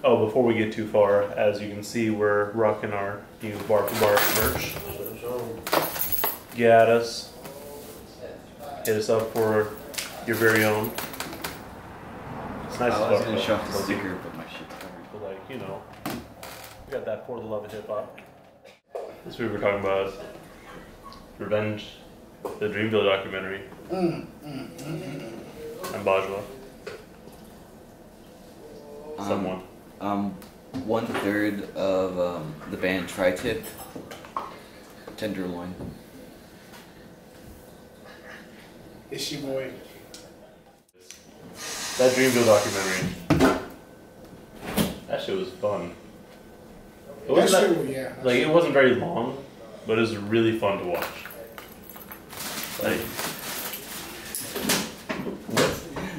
Oh, before we get too far, as you can see, we're rocking our new Bar for Bar merch. Get at us. Hit us up for your very own. It's nice. I was gonna show off the sticker, but my shit's covered. But like, you know, we got that For the Love of Hip Hop. This week we're talking about Revenge, the Dreamville documentary. And Bajwa. Someone. 1/3 of the band Tri-Tip. Tenderloin. It's your boy. That Dreamville documentary. That shit was fun. It wasn't yeah. Like, it wasn't very long, but it was really fun to watch. Like,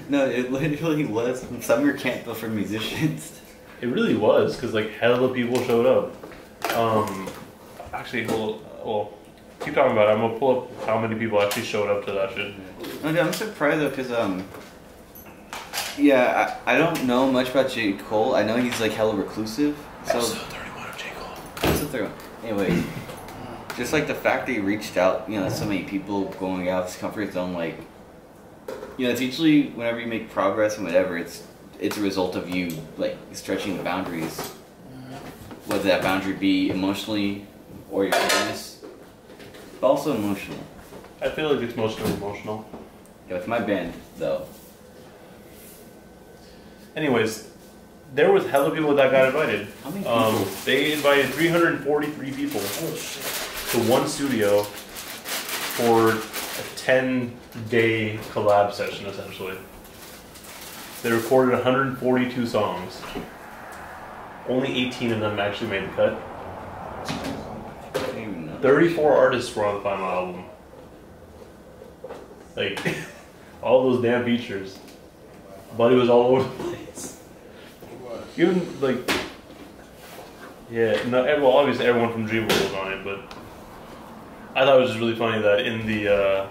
No, it literally was summer camp for musicians. it really was, because like hella people showed up. Actually, well, keep talking about it. I'm gonna pull up how many people actually showed up to that shit. Okay, I'm surprised though, cause yeah, I don't know much about J. Cole. I know he's like hella reclusive. So Episode 31 of J. Cole. Episode 31. Anyway, just like the fact that he reached out, you know, so many people going out of his comfort zone, like, you know, it's usually whenever you make progress and whatever, it's a result of you like stretching the boundaries. Whether that boundary be emotionally or your fitness, but also emotional. I feel like it's mostly emotional. Yeah, with my band though. Anyways, there was hella people that got invited. How many people? They invited 343 people to one studio for a 10-day collab session, essentially. They recorded 142 songs. Only 18 of them actually made the cut. 34 artists were on the final album. Like, all those damn features. Buddy was all over the place. Even, like, yeah, no, well, obviously everyone from Dreamville was on it, but I thought it was just really funny that in the,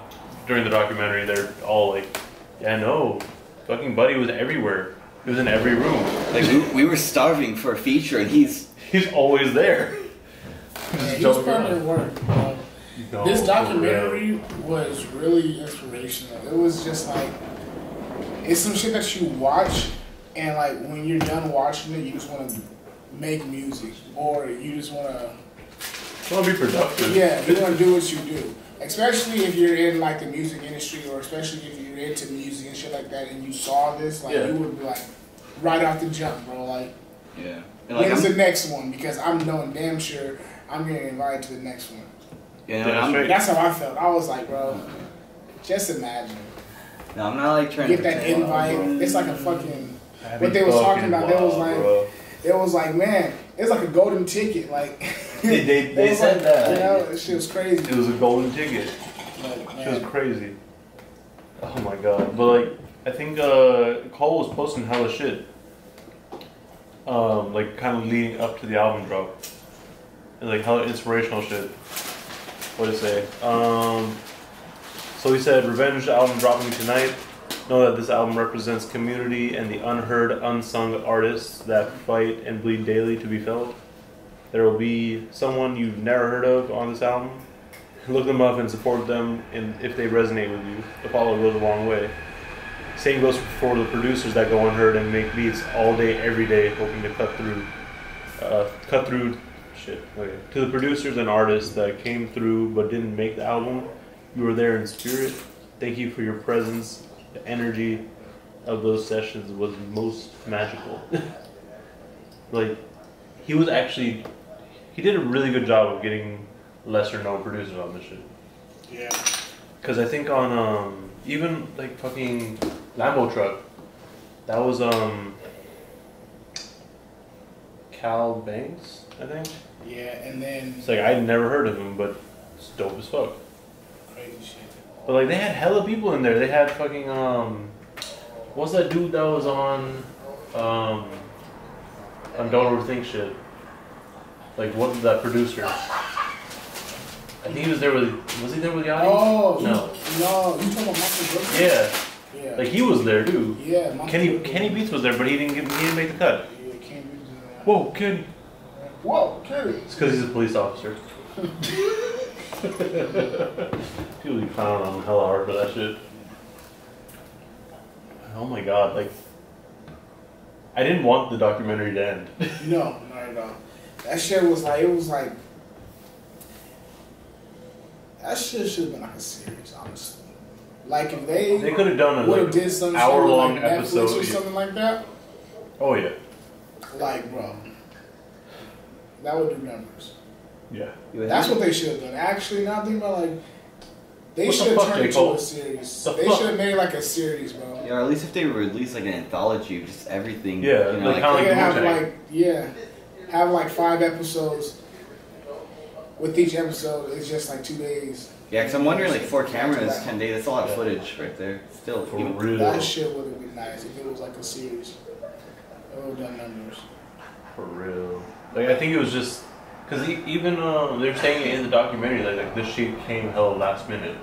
during the documentary, they're all like, yeah, no, fucking Buddy was everywhere. He was in every room. Like, we were starving for a feature, and he's always there. Yeah, he was putting in work. No, this documentary was really inspirational. It was just like, it's some shit that you watch, and like when you're done watching it, you just want to make music, or you just want to be productive. Yeah, you want to do what you do. Especially if you're in like the music industry, or especially if you're into music and shit like that, and you saw this, like you would be like, right off the jump, bro. Like, yeah. And like, when's the next one? Because I'm knowing damn sure I'm getting invited to the next one. Yeah, that's how I felt. I was like, bro, just imagine. No, I'm not like trying to get that invite. It's like a fucking. What they was talking about, wild, it was like, man, it's like a golden ticket. Like they said like, that. You know, shit was crazy. It was a golden ticket. It was crazy. Oh my god! But like, I think Cole was posting hella shit. Like kind of leading up to the album drop, and like hella inspirational shit. What did it say? So he said, "Revenge album dropping tonight. Know that this album represents community and the unheard, unsung artists that fight and bleed daily to be felt. There will be someone you've never heard of on this album. Look them up and support them, and if they resonate with you, the follow goes a long way. Same goes for the producers that go unheard and make beats all day, every day, hoping to cut through shit. Okay. To the producers and artists that came through but didn't make the album, you were there in spirit. Thank you for your presence. The energy of those sessions was most magical." Like, he did a really good job of getting lesser known producers on this shit. Yeah. Cause I think on even like fucking Lambo Truck, that was Cal Banks, I think. Yeah, and then it's like I'd never heard of him, but it's dope as fuck. Crazy shit. But like they had hella people in there. They had fucking what's that dude that was on Don't Overthink Shit? Like what was that producer? I think he was there with. Was he there with Yachty? Oh no. No, you talking about Michael Brooks? Yeah. Yeah. Like he was there too. Yeah. Kenny Beats was there, but he didn't make the cut. Yeah, Kenny Beats Whoa, Kenny. Whoa, Kenny. It's because he's a police officer. People be clowning on him hella hard for that shit. Oh my god, like, I didn't want the documentary to end. No, not at all. That shit was like, it was like, that shit should have been like a series, honestly. Like if they could have done a like, did some hour-long like episode Netflix or something like that. Oh yeah. Like, bro, that would do numbers. Yeah. That's what they should have done. Actually, now thinking about like, they What the should have fuck, turned it J. Cole? into a series. The They fuck? should have made like a series, bro. Yeah, or at least if they release like an anthology of just everything. Yeah, you know, like how- They could have Wu-Tang. like, yeah, have like 5 episodes. With each episode, it's just like 2 days. yeah, because I'm wondering like 4 cameras, 10 days. That's a lot of Yeah. footage right there. Still, For even- real. That shit would have been nice if it was like a series. It would have done numbers. For real. Like, I think it was just... Because even they were saying in the documentary, like this shit came hella last minute.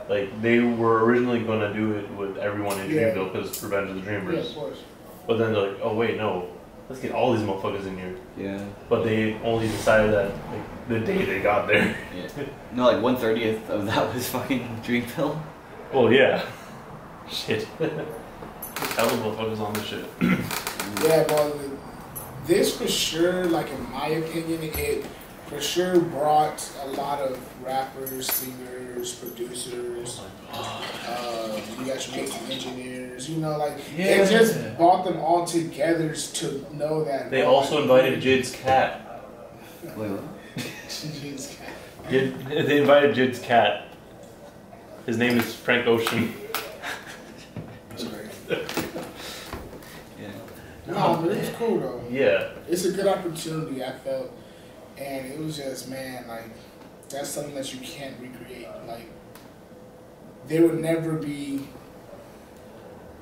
Like, they were originally going to do it with everyone in Yeah. Dreamville because Revenge of the Yeah, Dreamers. of course. But then they're like, oh wait, no. Let's get all these motherfuckers in here. yeah. But they only decided that like, the day they got there. Yeah. No, like 1/30th of that was fucking Dreamville. Well, yeah. Shit. Hella motherfuckers on this shit. Yeah, but this for sure, like in my opinion, it for sure brought a lot of rappers, singers, producers. You got your mixing engineers. You know, like Yeah. it just brought them all together to know that. They also invited Jid's cat. Wait, what? Jeez. They invited Jid's cat. His name is Frank Ocean. That's great. Yeah. No, but it's cool though. Yeah. It's a good opportunity, I felt, and it was just, man, like that's something that you can't recreate. Like there would never be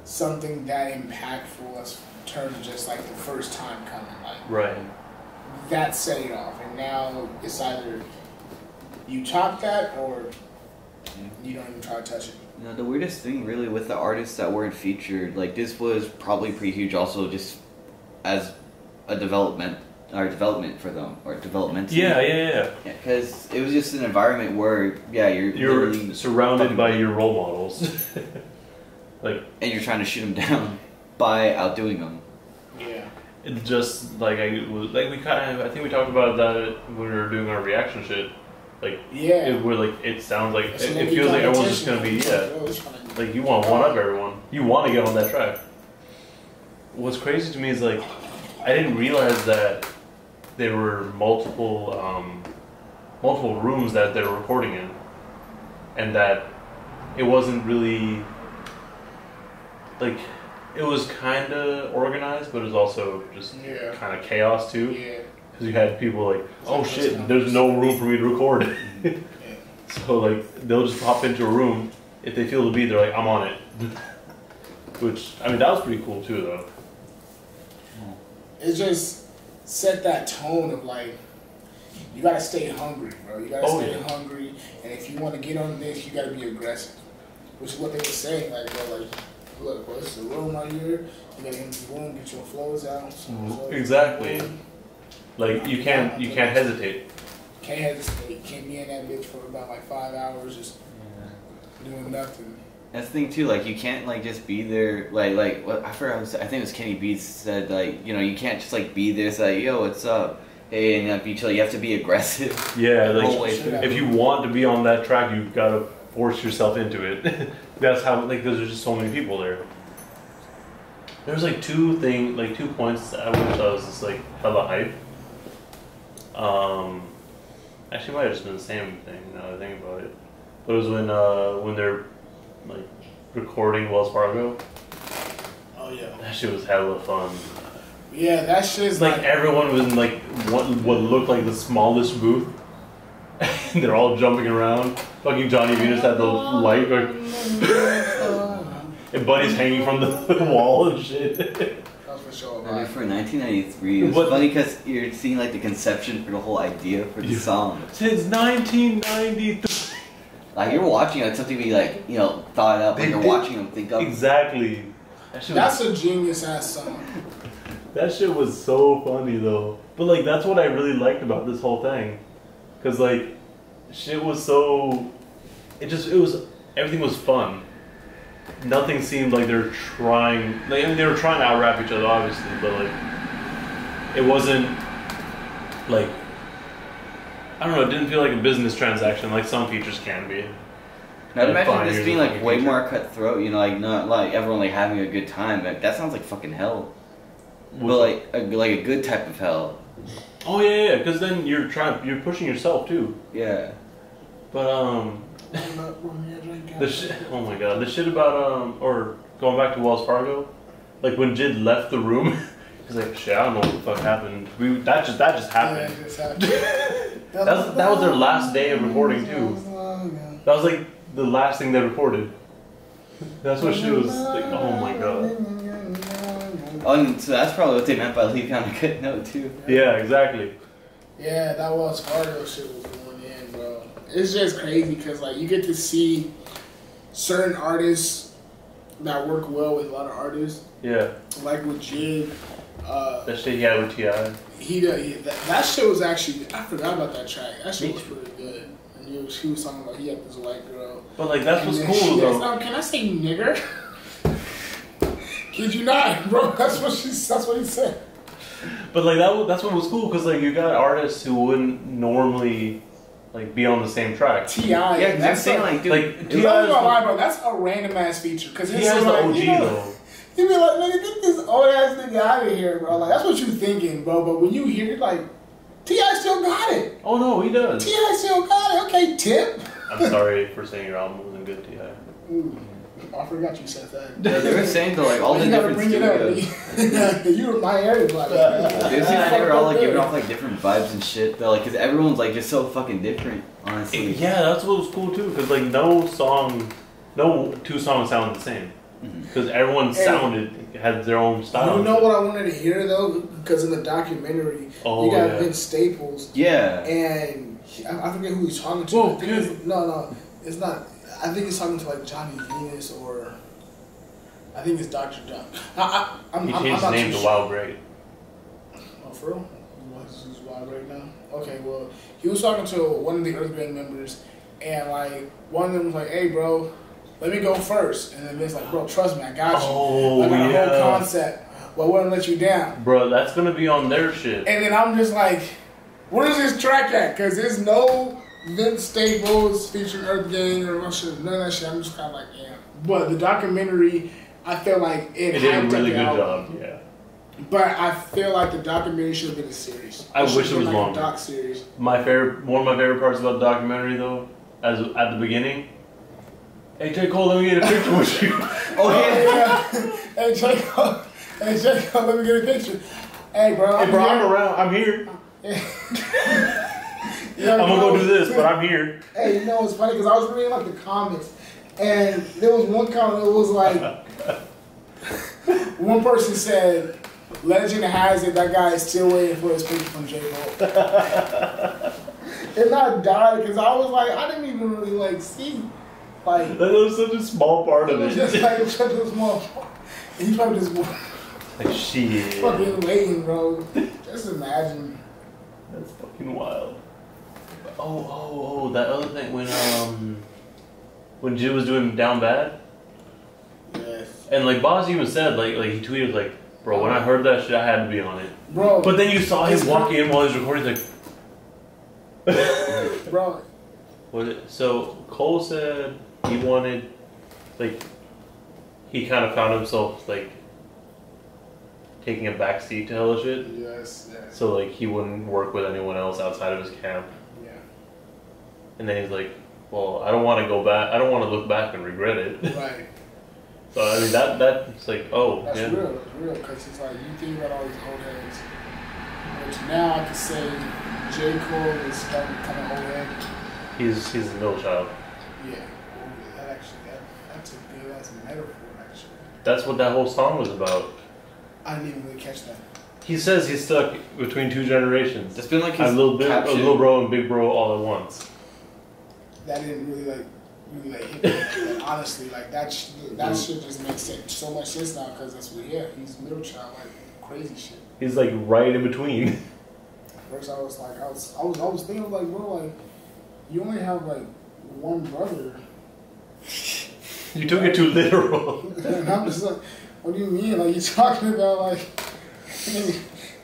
something that impactful as terms of just like the first time coming. Like Right. that set it off, and now it's either you top that or you don't even try to touch it. You know, the weirdest thing really with the artists that weren't featured, like this was probably pretty huge also just as a development for them, or development. Yeah. Yeah, because it was just an environment where, yeah, you're literally surrounded by your role models. Like, and you're trying to shoot them down by outdoing them. Yeah. it's just like I think we talked about that when we were doing our reaction shit. Like, Yeah. it sounds like It's it gonna be feels like everyone's just competition. gonna be Oh, it's fine. like you want to one up everyone. You want to get on that track. What's crazy to me is like I didn't realize that there were multiple rooms that they were recording in, and that it wasn't really like it was kind of organized, but it was also just Yeah. kind of chaos too. Yeah. Because you had people like, oh shit, there's no room for me to record. Yeah. So like they'll just pop into a room. If they feel the beat, they're like, I'm on it. Which I mean that was pretty cool too though. It just set that tone of like, you gotta stay hungry, bro. You gotta Oh, stay yeah. hungry, and if you want to get on this, you gotta be aggressive. Which is what they were saying, like, bro, like, look, bro, this is a room right here. You gotta get in the room, get your flows out. So Exactly. Like you can't hesitate. Can't hesitate. You can't be in that bitch for about like 5 hours, just doing nothing. That's the thing too, like you can't like just be there, like what I forgot. I think it was Kenny Beats said like you can't just like be there. It's like yo, what's up? Hey, and not be chill. You have to be aggressive. Yeah, the like whole way through. if you want to be on that track, you've got to force yourself into it. That's how like there's just so many people there. There's like two points at which I was just like hella hype. Actually, it might have just been the same thing now that I think about it. But it was when they're like recording Wells Fargo. Oh yeah. That shit was hella fun. Yeah, that shit's Like everyone was in like what looked like the smallest booth. And they're all jumping around. Fucking Johnny Venus had the light like, and Buddy's hanging from the wall and shit. That's for sure. I mean, Right? for 1993, it's But- funny because you're seeing like the conception for the whole idea for the song. Since 1993. Like you're watching it, something we like thought up. Like you're watching them think up. Exactly. That shit was That's a genius ass song. That shit was so funny though. But like that's what I really liked about this whole thing, cause like shit was so. It was everything was fun. Nothing seemed like they're trying. Like I mean, they were trying to out rap each other, obviously, but like it wasn't like I don't know. It didn't feel like a business transaction like some features can be. Now Like, imagine fine, this here's being a like fucking way feature. more cutthroat. You know, like not like everyone like having a good time. Like, that sounds like fucking hell. But like a good type of hell. Oh yeah, because then you're pushing yourself too. Yeah. But the shit. Oh my god, the shit about or going back to Wells Fargo, like when Jid left the room, he's like, shit, I don't know what the fuck happened. That just happened. Yeah, it just happened. that was their last day of recording too. That was like the last thing they recorded. That's what shit was like. Oh my god. Oh, and so that's probably what they meant by leaving on a good note too. Yeah, exactly. Yeah, that Wells Fargo shit was going in, bro. It's just crazy because like you get to see certain artists that work well with a lot of artists. Yeah. Like with Jid. That shit he had with T.I. That shit was actually, I forgot about that track. That shit was pretty good. And he was talking about he had this white girl. But like that's And what's then cool she though. asked, can I say nigger? Kid you not, bro. That's what he said. But like that's what was cool because like you got artists who wouldn't normally like be on the same track. T.I. Yeah, because I'm saying like, dude, Like T.I. T.I. is lie, bro. That's a random ass feature. Because He has the like, OG though. He'd be like, nigga, get this old ass nigga out of here, bro. Like, that's what you thinking, bro. But when you hear it, like, T.I. still got it. Oh no, he does. T.I. still got it. Okay, tip. I'm sorry for saying your album wasn't good, T.I. Ooh, I forgot you said that. yeah, they were saying though like all the you gotta different bring it studios. up. You were my area, like. They were saying that they were all like giving off like different vibes and shit though, like because everyone's like just so fucking different, honestly. Yeah, that's what was cool too because like no two songs sound the same because everyone had their own style. You know what I wanted to hear though, because in the documentary, you got Vince Staples. Yeah. And I forget who he's talking to. Whoa, I think it's not. I think he's talking to like Johnny Venus or I think it's Dr. Duck. He changed his name to Wild Great. Oh, for real? He's Wild right now? Okay, well, he was talking to one of the Earth Band members, and like one of them was like, "Hey, bro, let me go first." And then Vince's like, "Bro, trust me, I got you. Oh, I got a yeah. whole concept. Well, I wouldn't let you down." Bro, that's gonna be on their shit. And then I'm just like, where's this track at? Because there's no Vince Staples featuring Earth Gang or none of that shit. I'm just kind of like, yeah. But the documentary, I feel like it It did a hyped up really the good album. job, yeah. But I feel like the documentary should have been a series. I should wish have it was been like longer. a doc series. One of my favorite parts about the documentary though, as at the beginning. Hey J. Cole, let me get a picture with you. Hey, J. Cole, let me get a picture. Hey, bro. Hey bro, I'm around. I'm here. Yeah, I'm gonna go do this, but I'm here. Hey, you know what's funny? Because I was reading like the comments, and there was one comment that was like, one person said, "Legend has it that guy is still waiting for his picture from J. Cole." And I died because I was like, I didn't even really like see, like That was such a small part it of was it. just like such a small. And he's probably just Like shit. fucking waiting, bro. Just imagine. That's fucking wild. Oh, that other thing when Jid was doing Down Bad, Yes, and like Boz even said like he tweeted like, bro, when I heard that shit, I had to be on it. bro. But then you saw him walk in while he was recording, like. Bro, So Cole said he wanted, like, he kind of found himself like taking a backseat to hella shit. yes. So like he wouldn't work with anyone else outside of his camp. Yeah. And then he's like, well, I don't want to go back. I don't want to look back and regret it. Right. So I mean that's like, oh, That's yeah. real. That's real. Because it's like you think about all these old heads, which now I can say J. Cole is starting to become an old head. He's the middle child. Yeah. That's a good ass metaphor actually. That's what that whole song was about. I didn't even really catch that. He says he's stuck between two generations. It's been like a his little caption. little bro and big bro all at once. That didn't really hit me. Like, honestly, like that shit just makes so much sense now because that's what he's middle child, like crazy shit. He's like right in between. First, I was thinking like, bro, like, you only have like one brother. You took it too literal. And I'm just like, what do you mean? Like, you talking about like.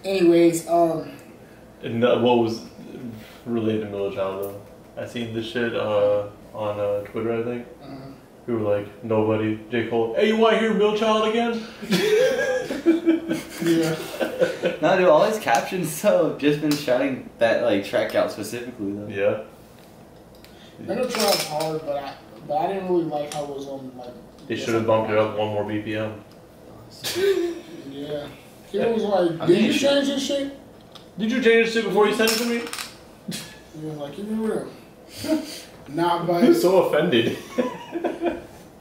Anyways, And what was related to middle child though? I seen this shit on Twitter, I think. We were like, nobody. J. Cole, hey, you want to hear Middle Child again? Yeah. No, dude, all his captions though have just been shouting that like track out specifically though. Yeah. Middle Child's hard, but I didn't really like how it was on like. They should have bumped it up one more BPM. Yeah. He was like, did you change this shit? Did you change this shit before you sent it to me? He was like, keep it real. Nah, He but was so offended.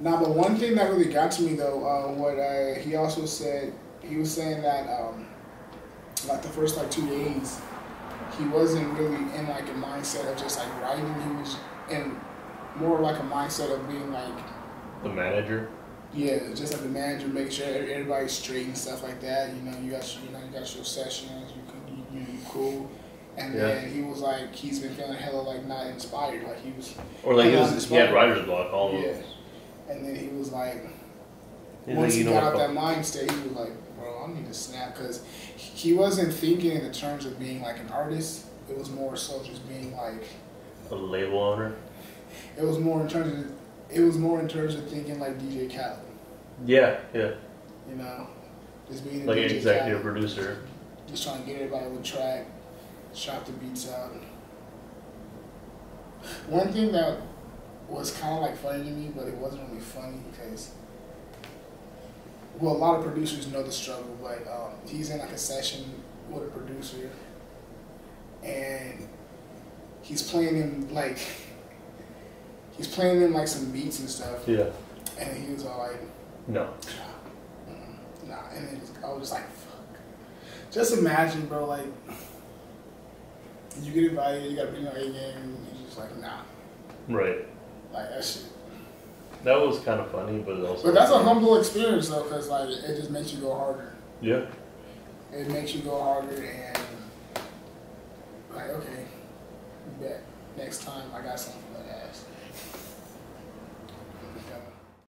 nah, but one thing that really got to me though, he also said, he was saying that like the first like 2 days, he wasn't really in like a mindset of just like writing. He was in more like a mindset of being like The manager. yeah, just like the manager, making sure everybody's straight and stuff like that. You got your sessions, you cool. And then he was like, he's been feeling hella like not inspired, like he was. Or like he had writer's block almost. Yeah. And then he was like, He's once like, he you know got out what, that mind state, he was like, bro, I need to snap, because he wasn't thinking in the terms of being like an artist. It was more so just being like a label owner. It was more in terms of thinking like DJ Khaled. Yeah, yeah. You know, just being Like a an DJ executive Khaled, producer. just trying to get everybody on the track, chop the beats out. One thing that was kind of like funny to me, but it wasn't really funny because, well, a lot of producers know the struggle, but he's in like a session with a producer, and he's playing him like some beats and stuff. Yeah. And he was all like, No. nah. And then I was just like, fuck. Just imagine, bro, like, you get invited, you gotta bring your A game, and you're just like, nah. Right. Like, that shit. That was kind of funny, but it also. But that's a humble experience, though, because, like, it just makes you go harder. Yeah. It makes you go harder, and, like, okay, bet. Next time, I got something for that ass.